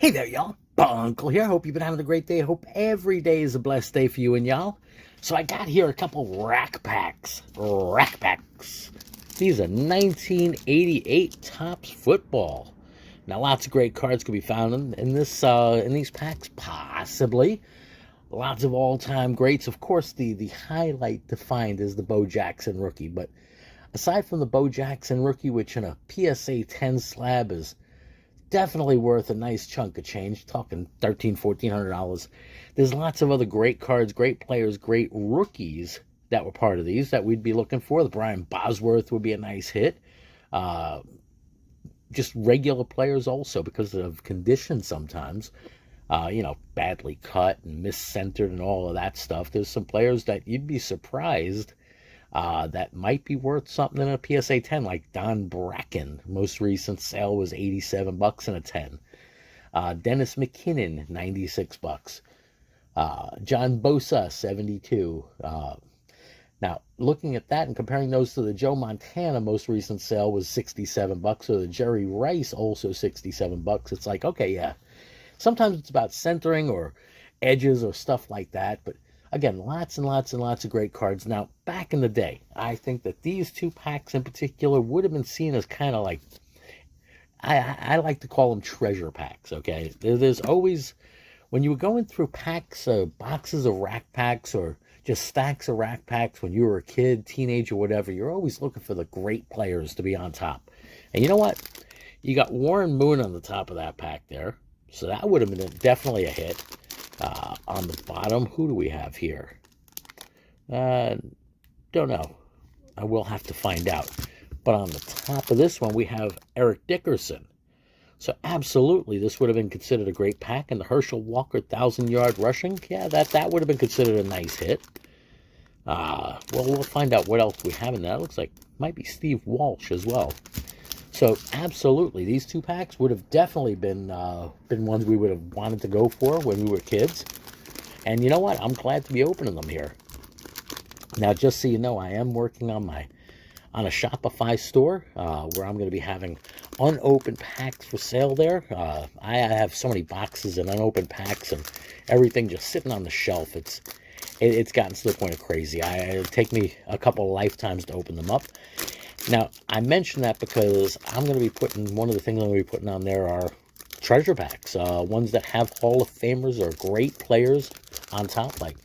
Hey there, y'all. Bunkle here. Hope you've been having a great day. Hope every day is a blessed day for you and y'all. So I got here a couple rack packs. Rack packs. These are 1988 Topps football. Now, lots of great cards could be found in these packs, possibly. Lots of all-time greats. Of course, the highlight to find is the Bo Jackson rookie. But aside from the Bo Jackson rookie, which in a PSA 10 slab is definitely worth a nice chunk of change, talking $1,300-$1,400. There's lots of other great cards, great players, great rookies that were part of these that we'd be looking for. The Brian Bosworth would be a nice hit. Just regular players also, because of conditions sometimes, badly cut and miscentered and all of that stuff. There's some players that you'd be surprised that might be worth something in a PSA 10, like Don Bracken. Most recent sale was $87 in a 10. Dennis McKinnon, $96. John Bosa, $72. Now, looking at that and comparing those to the Joe Montana most recent sale was $67, or the Jerry Rice also $67. It's like, okay, yeah. Sometimes it's about centering or edges or stuff like that, but again, lots and lots and lots of great cards. Now, back in the day, I think that these two packs in particular would have been seen as kind of like, I like to call them treasure packs, okay? There's always, when you were going through packs, boxes of rack packs, or just stacks of rack packs when you were a kid, teenager, whatever, you're always looking for the great players to be on top. And you know what? You got Warren Moon on the top of that pack there, so that would have been definitely a hit. On the bottom, who do we have here? Don't know. I will have to find out. But on the top of this one, we have Eric Dickerson. So absolutely, this would have been considered a great pack. And the Herschel Walker 1,000-yard rushing, yeah, that would have been considered a nice hit. Well, we'll find out what else we have in that. It looks like might be Steve Walsh as well. So absolutely, these two packs would have definitely been ones we would have wanted to go for when we were kids. And you know what? I'm glad to be opening them here. Now, just so you know, I am working on a Shopify store where I'm going to be having unopened packs for sale there. I have so many boxes and unopened packs and everything just sitting on the shelf. It's gotten to the point of crazy. It'll take me a couple of lifetimes to open them up. Now, I mention that because one of the things I'm going to be putting on there are treasure packs, ones that have Hall of Famers or great players on top. Like,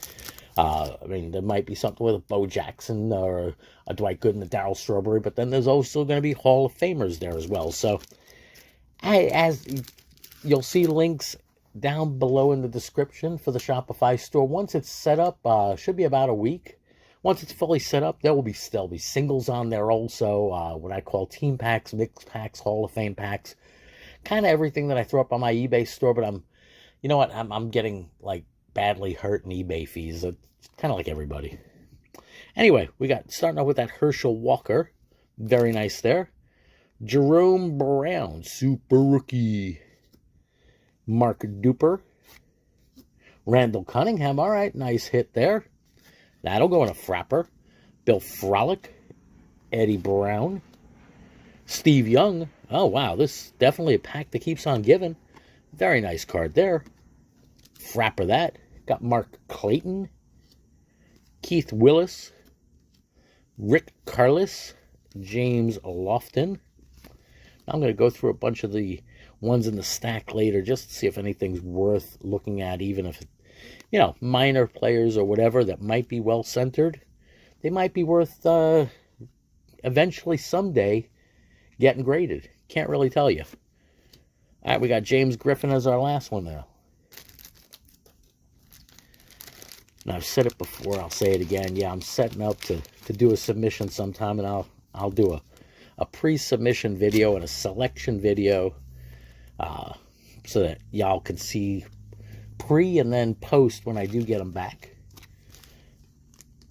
there might be something with a Bo Jackson or a Dwight Gooden, a Darryl Strawberry, but then there's also going to be Hall of Famers there as well. So, as you'll see links down below in the description for the Shopify store. Once it's set up, should be about a week. Once it's fully set up, there'll be singles on there also, what I call team packs, mixed packs, Hall of Fame packs, kind of everything that I throw up on my eBay store. But I'm getting like badly hurt in eBay fees. It's kind of like everybody. Anyway, we got starting off with that Herschel Walker, very nice there. Jerome Brown, super rookie. Mark Duper, Randall Cunningham. All right, nice hit there. That'll go in a frapper. Bill Frolic, Eddie Brown, Steve Young. Oh, wow, this is definitely a pack that keeps on giving. Very nice card there. Frapper that. Got Mark Clayton, Keith Willis, Rick Carlis, James Lofton. I'm going to go through a bunch of the ones in the stack later just to see if anything's worth looking at, even if minor players or whatever that might be well centered. They might be worth eventually someday getting graded. Can't really tell you. All right, we got James Griffin as our last one now. And I've said it before, I'll say it again. Yeah, I'm setting up to do a submission sometime, and I'll do a pre-submission video and a selection video so that y'all can see pre and then post when I do get them back.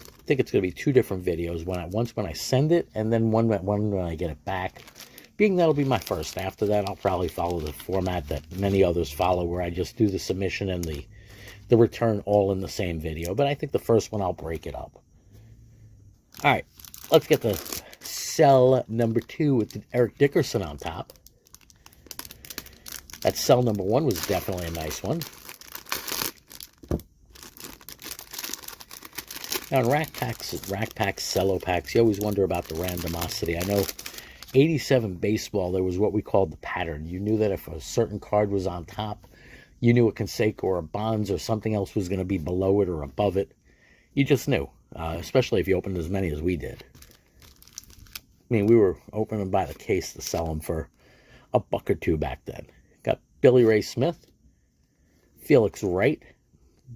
I think it's going to be two different videos. Once when I send it, and then one when I get it back. Being that'll be my first. After that, I'll probably follow the format that many others follow, where I just do the submission and the return all in the same video. But I think the first one I'll break it up. All right, let's get the cell number 2 with Eric Dickerson on top. That cell number 1 was definitely a nice one. Now, in rack packs, cello packs, you always wonder about the randomosity. I know 87 baseball, there was what we called the pattern. You knew that if a certain card was on top, you knew a Conseco or a Bonds or something else was going to be below it or above it. You just knew, especially if you opened as many as we did. I mean, we were opening by the case to sell them for $1 or $2 back then. Got Billy Ray Smith, Felix Wright,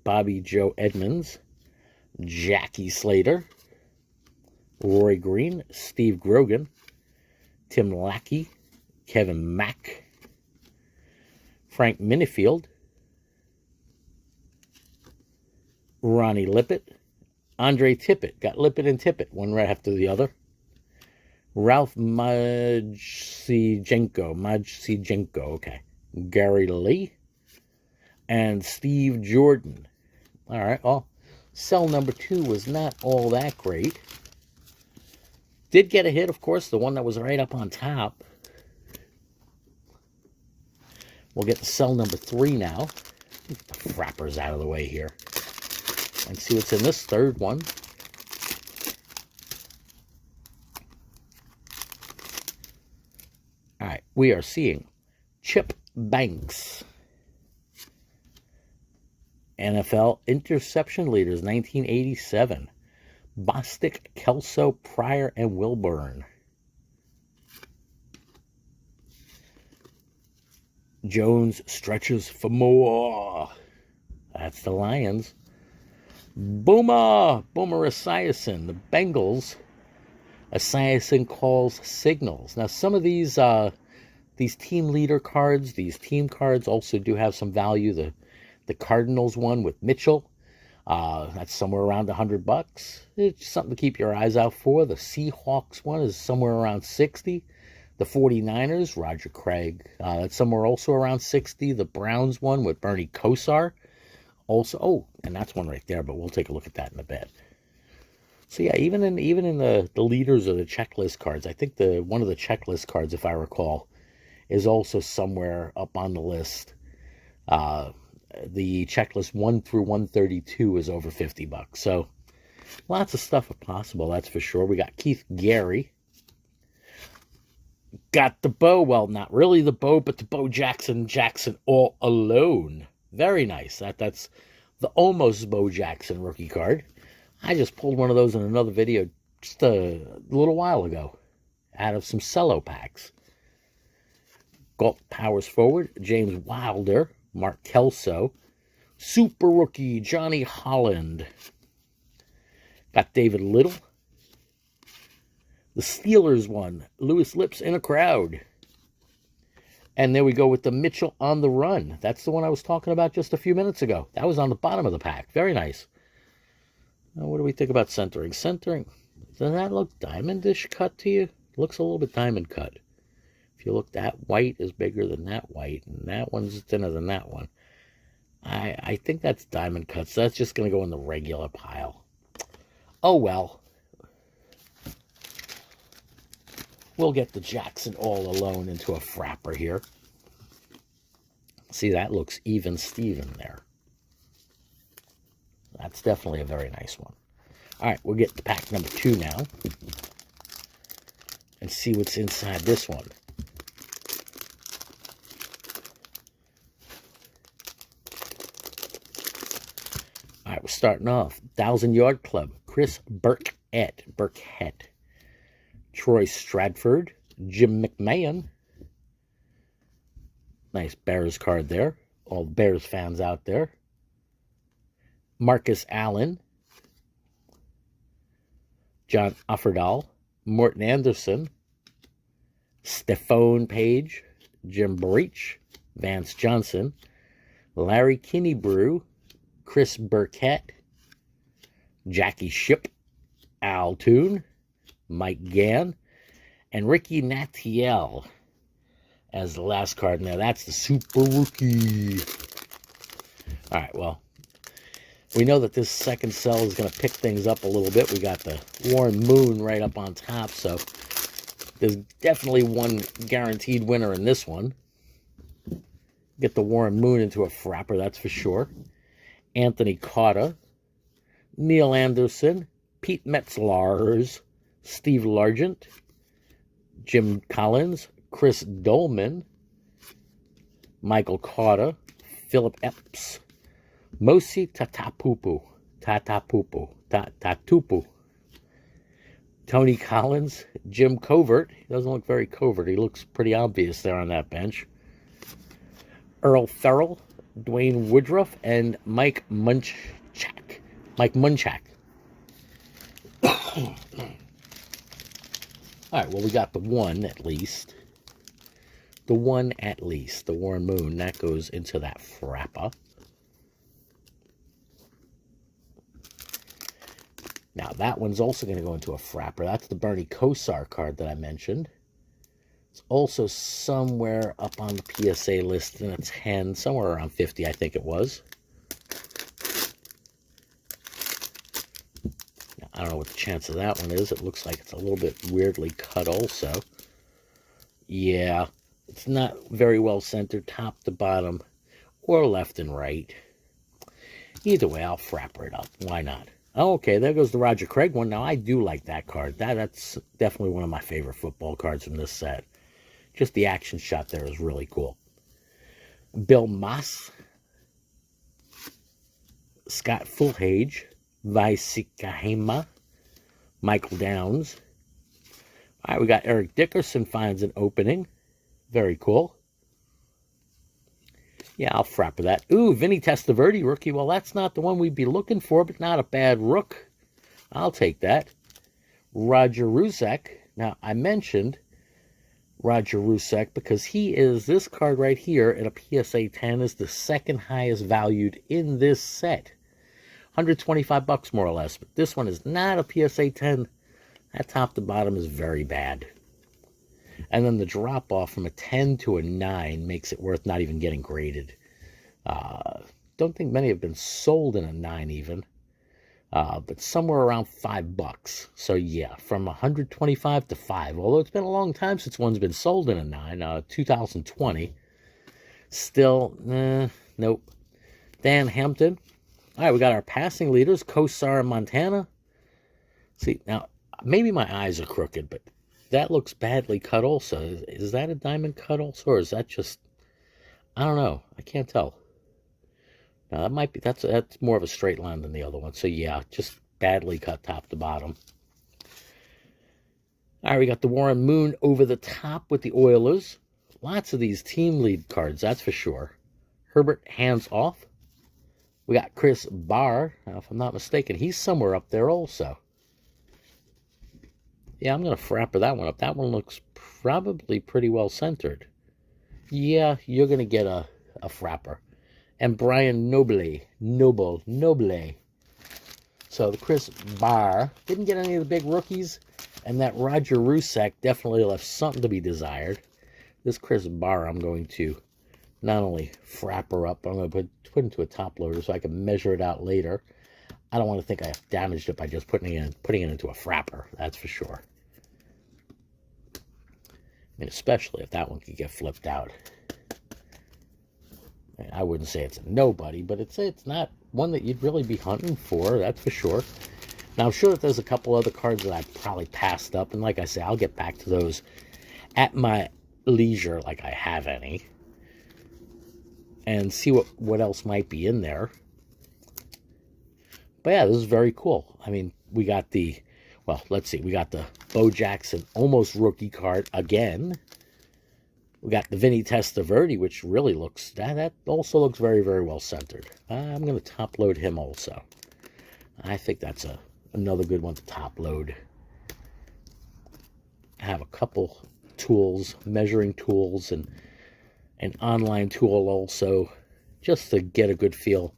Bobby Joe Edmonds, Jackie Slater, Roy Green, Steve Grogan, Tim Lackey, Kevin Mack, Frank Minifield, Ronnie Lippett, Andre Tippett, got Lippett and Tippett, one right after the other, Ralph Majcijenko, okay, Gary Lee, and Steve Jordan. All right, well, cell number 2 was not all that great. Did get a hit, of course, the one that was right up on top. We'll get to cell number 3 now. Get the frappers out of the way here. And see what's in this third one. All right, we are seeing Chip Banks. NFL interception leaders, 1987. Bostic, Kelso, Pryor, and Wilburn. Jones stretches for more. That's the Lions. Boomer Esiason, the Bengals. Esiason calls signals. Now, some of these team leader cards, these team cards also do have some value. The Cardinals one with Mitchell, that's somewhere around $100. It's something to keep your eyes out for. The Seahawks one is somewhere around $60. The 49ers, Roger Craig, that's somewhere also around $60. The Browns one with Bernie Kosar, also, and that's one right there, but we'll take a look at that in a bit. So yeah, even in the leaders or the checklist cards, I think one of the checklist cards, if I recall, is also somewhere up on the list. The checklist 1 through 132 is over $50. So lots of stuff possible, that's for sure. We got Keith Gary. Got the Bo, well, not really the Bo, but the Bo Jackson all alone. Very nice. That's the almost Bo Jackson rookie card. I just pulled one of those in another video just a little while ago out of some cello packs. Galt Powers forward, James Wilder, Mark Kelso, super rookie Johnny Holland. Got David Little. The Steelers one, Louis Lips in a crowd. And there we go with the Mitchell on the run. That's the one I was talking about just a few minutes ago. That was on the bottom of the pack. Very nice. Now, what do we think about centering? Centering, does that look diamondish cut to you? It looks a little bit diamond cut. If you look, that white is bigger than that white, and that one's thinner than that one. I think that's diamond cut, so that's just going to go in the regular pile. Oh, well. We'll get the Jackson all alone into a frapper here. See, that looks even Steven there. That's definitely a very nice one. All right, we'll get to pack number 2 now. And see what's inside this one. All right, we're starting off. 1,000-Yard Club, Chris Burkett. Troy Stratford, Jim McMahon. Nice Bears card there. All the Bears fans out there. Marcus Allen. John Offerdahl. Morton Anderson. Stephone Page. Jim Breach. Vance Johnson. Larry Kinnebrew. Chris Burkett. Jackie Shipp. Al Toon. Mike Gann, and Ricky Natiel as the last card. Now, that's the super rookie. All right, well, we know that this second cell is going to pick things up a little bit. We got the Warren Moon right up on top, so there's definitely one guaranteed winner in this one. Get the Warren Moon into a frapper, that's for sure. Anthony Cotta, Neil Anderson, Pete Metzlars, Steve Largent, Jim Collins, Chris Dolman, Michael Cotta, Philip Epps, Mosi Tatupu, Tony Collins, Jim Covert. He doesn't look very covert. He looks pretty obvious there on that bench. Earl Farrell, Dwayne Woodruff, and Mike Munchak. All right, well, we got the one at least. The Warren Moon. That goes into that frapper. Now, that one's also going to go into a frapper. That's the Bernie Kosar card that I mentioned. It's also somewhere up on the PSA list in a 10, somewhere around 50, I think it was. Now, I don't know what the chance of that one is. It looks like it's a little bit weirdly cut also. Yeah, it's not very well centered, top to bottom, or left and right. Either way, I'll frapper it up. Why not? Oh, okay, there goes the Roger Craig one. Now, I do like that card. That's definitely one of my favorite football cards from this set. Just the action shot there is really cool. Bill Moss, Scott Fulhage, Vaisikahema, Michael Downs. All right, we got Eric Dickerson finds an opening. Very cool. Yeah, I'll frapper that. Ooh, Vinny Testaverde, rookie. Well, that's not the one we'd be looking for, but not a bad rook. I'll take that. Roger Rusek. Now, I mentioned Roger Rusek because he is, this card right here in a PSA 10 is the second highest valued in this set. $125 more or less, but this one is not a PSA 10. That top to bottom is very bad. And then the drop off from a 10 to a 9 makes it worth not even getting graded. Don't think many have been sold in a 9 even. But somewhere around $5. So yeah, from 125 to 5. Although it's been a long time since one's been sold in a 9, 2020. Still, nope. Dan Hampton. All right, we got our passing leaders, Kosar and Montana. See, now, maybe my eyes are crooked, but that looks badly cut also. Is that a diamond cut also, or is that just, I don't know. I can't tell. Now, that might be, that's more of a straight line than the other one. So, yeah, just badly cut top to bottom. All right, we got the Warren Moon over the top with the Oilers. Lots of these team lead cards, that's for sure. Herbert hands off. We got Chris Barr. Now, if I'm not mistaken, he's somewhere up there also. Yeah, I'm going to frapper that one up. That one looks probably pretty well centered. Yeah, you're going to get a frapper. And Brian Noble. So the Chris Barr didn't get any of the big rookies. And that Roger Rusek definitely left something to be desired. This Chris Barr I'm going to not only frapper up, I'm going to put into a top loader so I can measure it out later. I don't want to think I damaged it by just putting it into a frapper. That's for sure. I mean, especially if that one could get flipped out. I wouldn't say it's a nobody, but it's not one that you'd really be hunting for. That's for sure. Now, I'm sure that there's a couple other cards that I probably passed up. And like I say, I'll get back to those at my leisure, like I have any. And see what else might be in there. But yeah, this is very cool. I mean, we got the, well, let's see. We got the Bo Jackson almost rookie card again. We got the Vinny Testaverde, which really looks, that also looks very, very well centered. I'm going to top load him also. I think that's another good one to top load. I have a couple tools, measuring tools, and an online tool also, just to get a good feel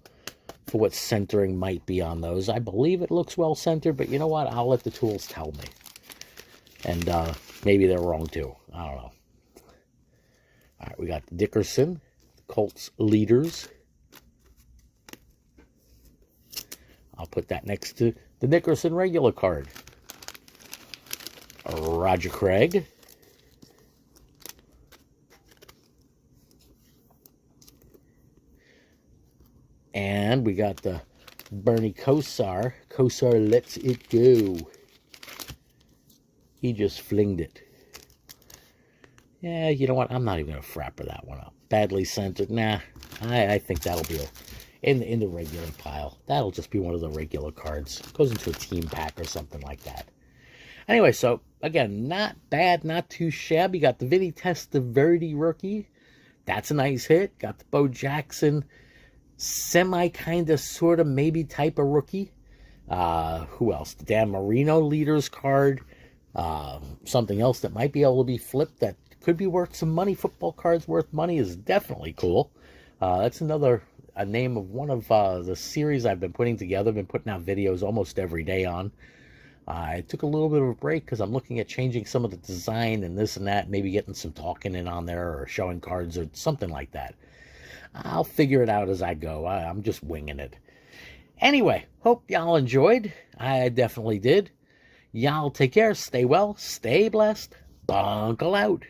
for what centering might be on those. I believe it looks well centered, but you know what? I'll let the tools tell me. And maybe they're wrong too. I don't know. All right, we got Dickerson, Colts leaders. I'll put that next to the Dickerson regular card. Roger Craig. And we got the Bernie Kosar. Kosar lets it go. He just flinged it. Yeah, you know what? I'm not even going to frapper that one up. Badly centered. Nah, I think that'll be in the regular pile. That'll just be one of the regular cards. Goes into a team pack or something like that. Anyway, so, again, not bad, not too shabby. Got the Vinny Testaverde rookie. That's a nice hit. Got the Bo Jackson semi kind of sort of maybe type of rookie. Who else? The Dan Marino leaders card. Something else that might be able to be flipped that could be worth some money. Football cards worth money is definitely cool. That's another name of one of the series I've been putting together. I've been putting out videos almost every day on. I took a little bit of a break because I'm looking at changing some of the design and this and that, maybe getting some talking in on there or showing cards or something like that. I'll figure it out as I go. I'm just winging it. Anyway, hope y'all enjoyed. I definitely did. Y'all take care, stay well, stay blessed. Bunkle out.